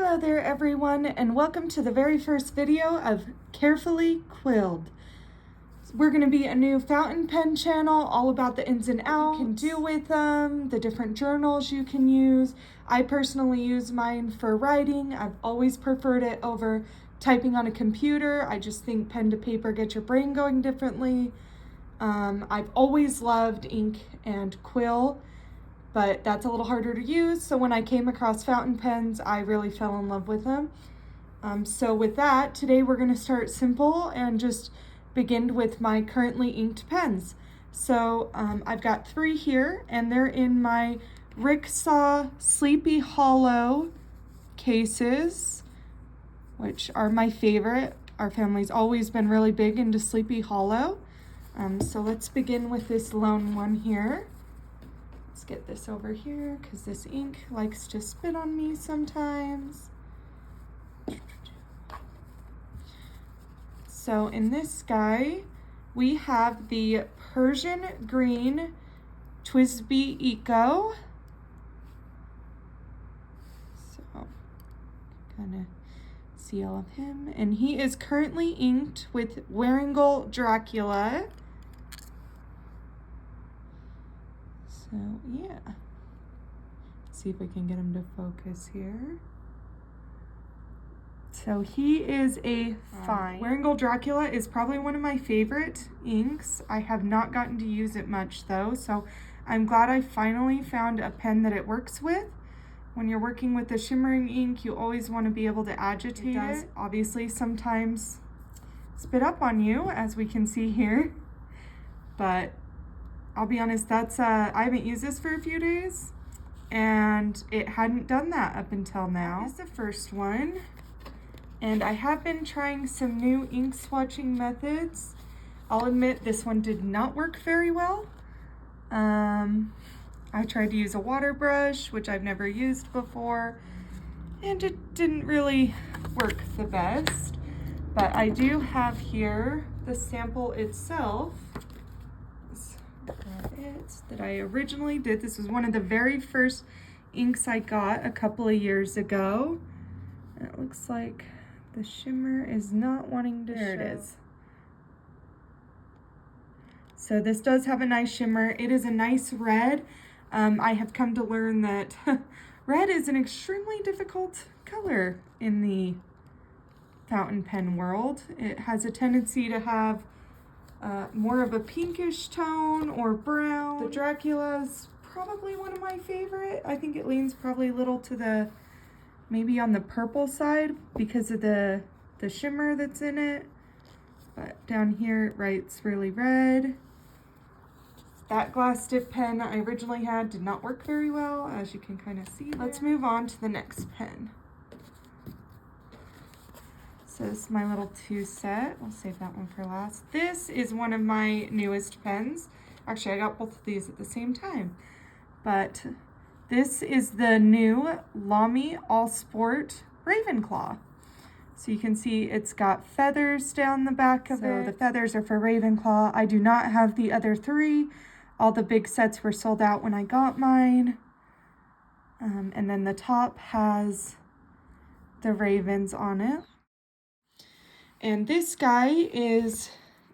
Hello there everyone, and welcome to the very first video of Carefully Quilled. We're going to be a new fountain pen channel all about the ins and outs, what you can do with them, the different journals you can use. I personally use mine for writing. I've always preferred it over typing on a computer. I just think pen to paper gets your brain going differently. I've always loved ink and quill, but that's a little harder to use. So when I came across fountain pens, I really fell in love with them. So with that, today we're gonna start simple and just begin with my currently inked pens. So I've got 3 here, and they're in my Ricksaw Sleepy Hollow cases, which are my favorite. Our family's always been really big into Sleepy Hollow. So let's begin with this lone one here. Let's get this over here because this ink likes to spit on me sometimes. So in this guy, we have the Persian Green TWSBI Eco. So kind of see all of him. And he is currently inked with Warringal Dracula. So yeah, let's see if we can get him to focus here. So he is a fine. Warringal Dracula is probably one of my favorite inks. I have not gotten to use it much though, so I'm glad I finally found a pen that it works with. When you're working with the shimmering ink, you always want to be able to agitate it. Obviously sometimes spit up on you, as we can see here, but I'll be honest, that's I haven't used this for a few days, and it hadn't done that up until now. This is the first one, and I have been trying some new ink swatching methods. I'll admit this one did not work very well. I tried to use a water brush, which I've never used before, and it didn't really work the best. But I do have here the sample itself. That I originally did. This was one of the very first inks I got a couple of years ago. And it looks like the shimmer is not wanting to show. There it is. So this does have a nice shimmer. It is a nice red. I have come to learn that red is an extremely difficult color in the fountain pen world. It has a tendency to have more of a pinkish tone or brown. The Dracula's probably one of my favorite. I think it leans probably a little to the, maybe on the purple side because of the shimmer that's in it. But down here it writes really red. That glass dip pen I originally had did not work very well, as you can kind of see there. Let's move on to the next pen. So this is my little 2 set. We'll save that one for last. This is one of my newest pens. Actually, I got both of these at the same time. But this is the new Lamy All Sport Ravenclaw. So you can see it's got feathers down the back of it. So the feathers are for Ravenclaw. I do not have the other 3. All the big sets were sold out when I got mine. And then the top has the ravens on it. And this guy is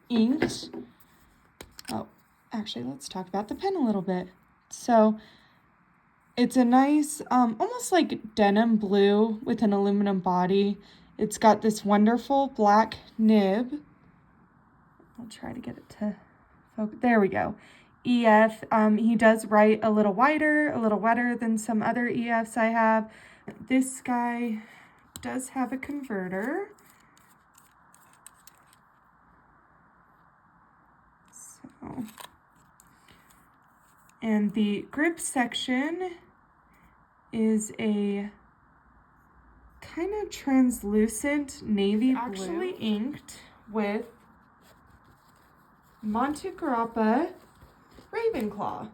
inked. Oh, actually, let's talk about the pen a little bit. So it's a nice, almost like denim blue with an aluminum body. It's got this wonderful black nib. I'll try to get it to focus. There we go. EF. He does write a little wider, a little wetter than some other EFs I have. This guy does have a converter. And the grip section is a kind of translucent navy blue. Actually inked with Montegrappa Ravenclaw.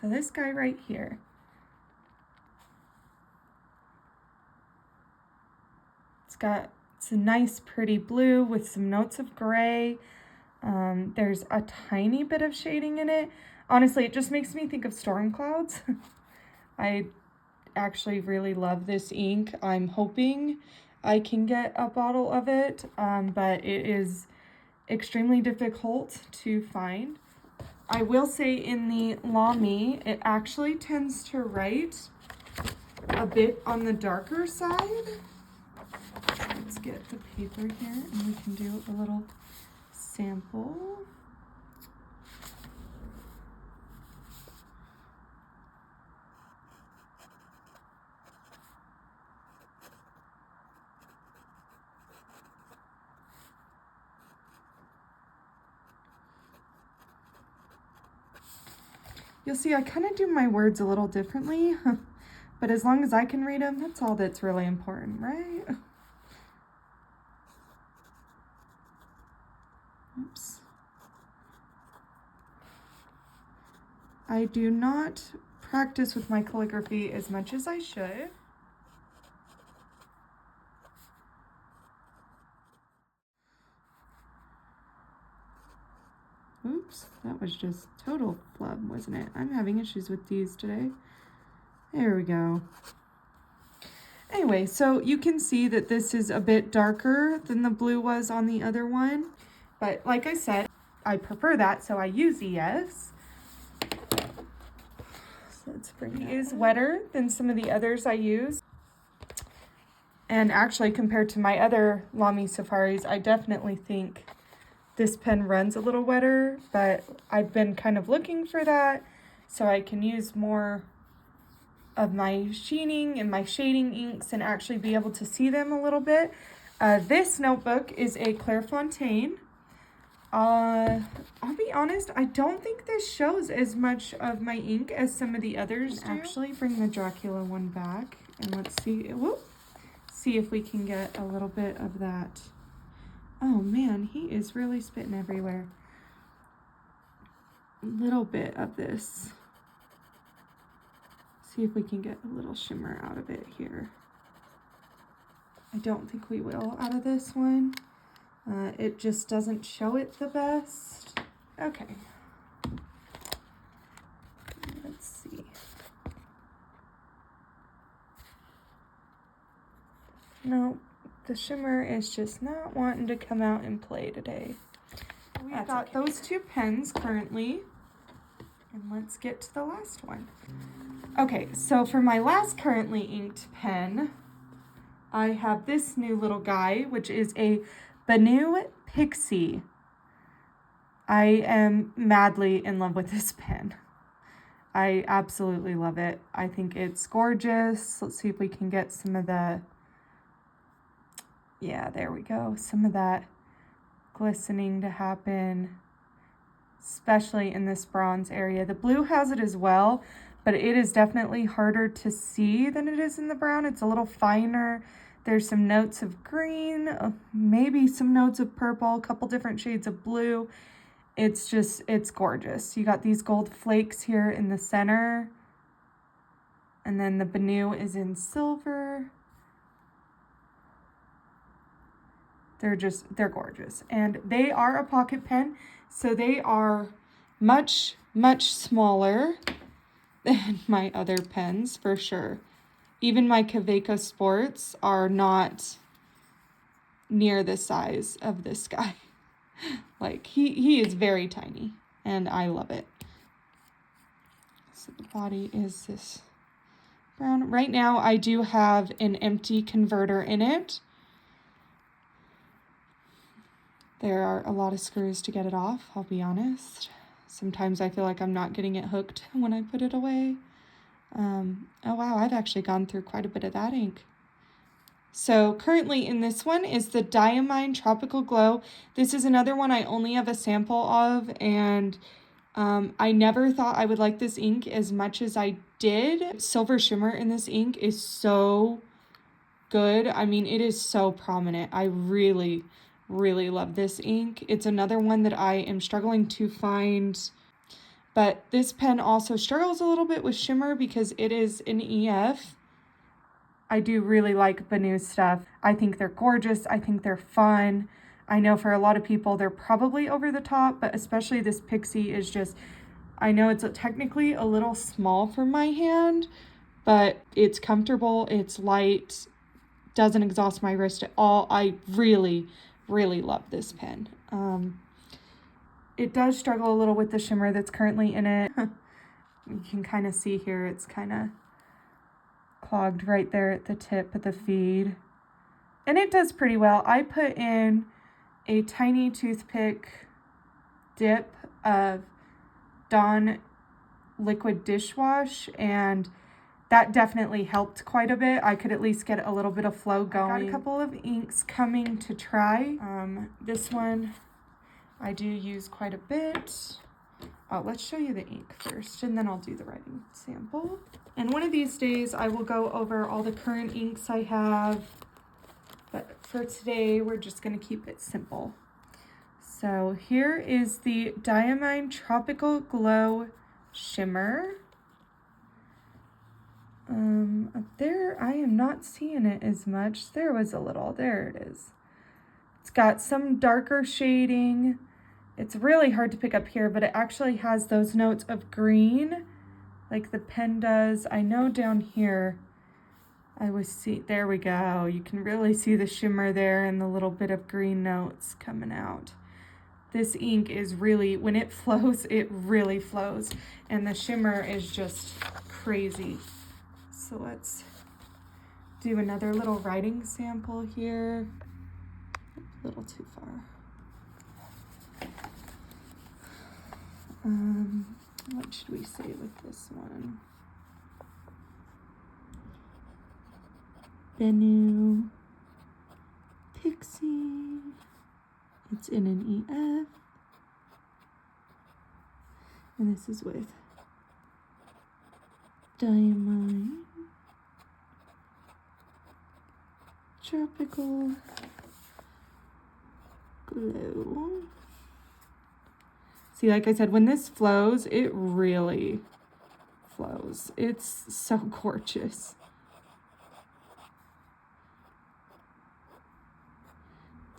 So this guy right here. It's a nice pretty blue with some notes of gray. There's a tiny bit of shading in it. Honestly, it just makes me think of storm clouds. I actually really love this ink. I'm hoping I can get a bottle of it, but it is extremely difficult to find. I will say in the Lamy, it actually tends to write a bit on the darker side. Let's get the paper here and we can do a little sample. You'll see I kind of do my words a little differently, but as long as I can read them, that's all that's really important, right? Oops. I do not practice with my calligraphy as much as I should. Oops, that was just total flub, wasn't it? I'm having issues with these today. There we go. Anyway, so you can see that this is a bit darker than the blue was on the other one. But like I said, I prefer that, so I use ES. So let's bring it. It is wetter than some of the others I use. And actually, compared to my other Lamy Safaris, I definitely think this pen runs a little wetter, but I've been kind of looking for that so I can use more of my sheening and my shading inks and actually be able to see them a little bit. This notebook is a Clairefontaine. I'll be honest, I don't think this shows as much of my ink as some of the others do. Actually, bring the Dracula one back and let's see. Whoop, see if we can get a little bit of that. Oh man, he is really spitting everywhere. A little bit of this. See if we can get a little shimmer out of it here. I don't think we will out of this one. It just doesn't show it the best. Okay. Let's see. No, the shimmer is just not wanting to come out and play today. We've got those two pens currently. And let's get to the last one. Okay, so for my last currently inked pen, I have this new little guy, which is a Benu Pixie. I am madly in love with this pen. I absolutely love it. I think it's gorgeous. Let's see if we can get some of the, yeah, there we go. Some of that glistening to happen, especially in this bronze area. The blue has it as well, but it is definitely harder to see than it is in the brown. It's a little finer. There's some notes of green, maybe some notes of purple, a couple different shades of blue. It's just, it's gorgeous. You got these gold flakes here in the center. And then the Benu is in silver. They're gorgeous. And they are a pocket pen, so they are much, much smaller than my other pens, for sure. Even my Kaweco Sports are not near the size of this guy. Like, he is very tiny, and I love it. So the body is this brown. Right now, I do have an empty converter in it. There are a lot of screws to get it off, I'll be honest. Sometimes I feel like I'm not getting it hooked when I put it away. Oh wow, I've actually gone through quite a bit of that ink. So currently in this one is the Diamine Tropical Glow. This is another one I only have a sample of, and I never thought I would like this ink as much as I did. Silver shimmer in this ink is so good. I mean, it is so prominent. I really, really love this ink. It's another one that I am struggling to find, but this pen also struggles a little bit with shimmer because it is an EF. I do really like Benu stuff. I think they're gorgeous. I think they're fun. I know for a lot of people they're probably over the top, but especially this Pixie is just, I know it's technically a little small for my hand, but it's comfortable, it's light, doesn't exhaust my wrist at all. I really, really love this pen. It does struggle a little with the shimmer that's currently in it. You can kind of see here, it's kind of clogged right there at the tip of the feed. And it does pretty well. I put in a tiny toothpick dip of Dawn liquid dishwash, and that definitely helped quite a bit. I could at least get a little bit of flow going. I got a couple of inks coming to try. This one I do use quite a bit. Let's show you the ink first, and then I'll do the writing sample. And one of these days I will go over all the current inks I have, but for today we're just gonna keep it simple. So here is the Diamine Tropical Glow Shimmer. Up there, I am not seeing it as much. There was a little, there it is. It's got some darker shading. It's really hard to pick up here, but it actually has those notes of green, like the pen does. I know down here, there we go. You can really see the shimmer there and the little bit of green notes coming out. This ink is really, when it flows, it really flows. And the shimmer is just crazy. So let's do another little writing sample here. A little too far. What should we say with this one? Bennu Pixie. It's in an EF. And this is with Diamine Tropical Glow. See, like I said, when this flows, it really flows. It's so gorgeous.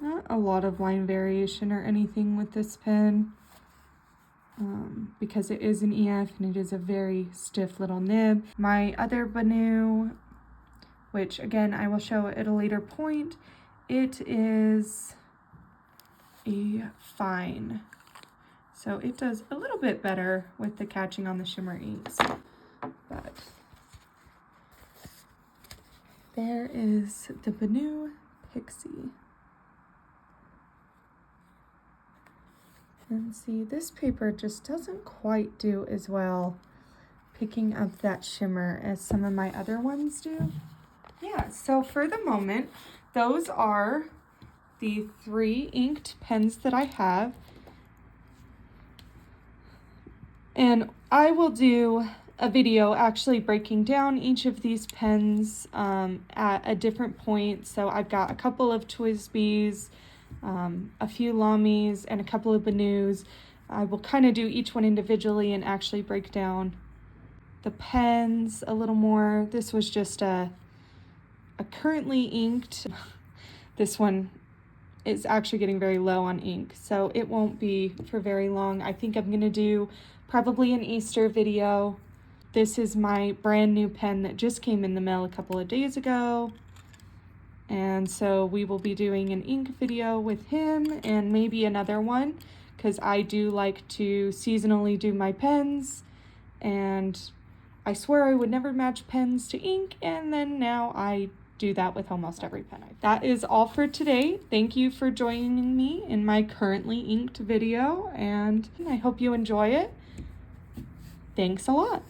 Not a lot of line variation or anything with this pen, because it is an EF and it is a very stiff little nib. My other Bennu, which again I will show at a later point, it is a fine. So it does a little bit better with the catching on the shimmer inks. But there is the Bennu Pixie. And see, this paper just doesn't quite do as well picking up that shimmer as some of my other ones do. Yeah, so for the moment, those are the 3 inked pens that I have. And I will do a video actually breaking down each of these pens at a different point. So I've got a couple of TWSBIs, a few Lamis, and a couple of Bennus. I will kind of do each one individually and actually break down the pens a little more. This was just a currently inked. This one is actually getting very low on ink, so it won't be for very long. I think I'm gonna do probably an Easter video. This is my brand new pen that just came in the mail a couple of days ago. And so we will be doing an ink video with him and maybe another one, because I do like to seasonally do my pens, and I swear I would never match pens to ink, and then now I do that with almost every pen. That is all for today. Thank you for joining me in my currently inked video, and I hope you enjoy it. Thanks a lot.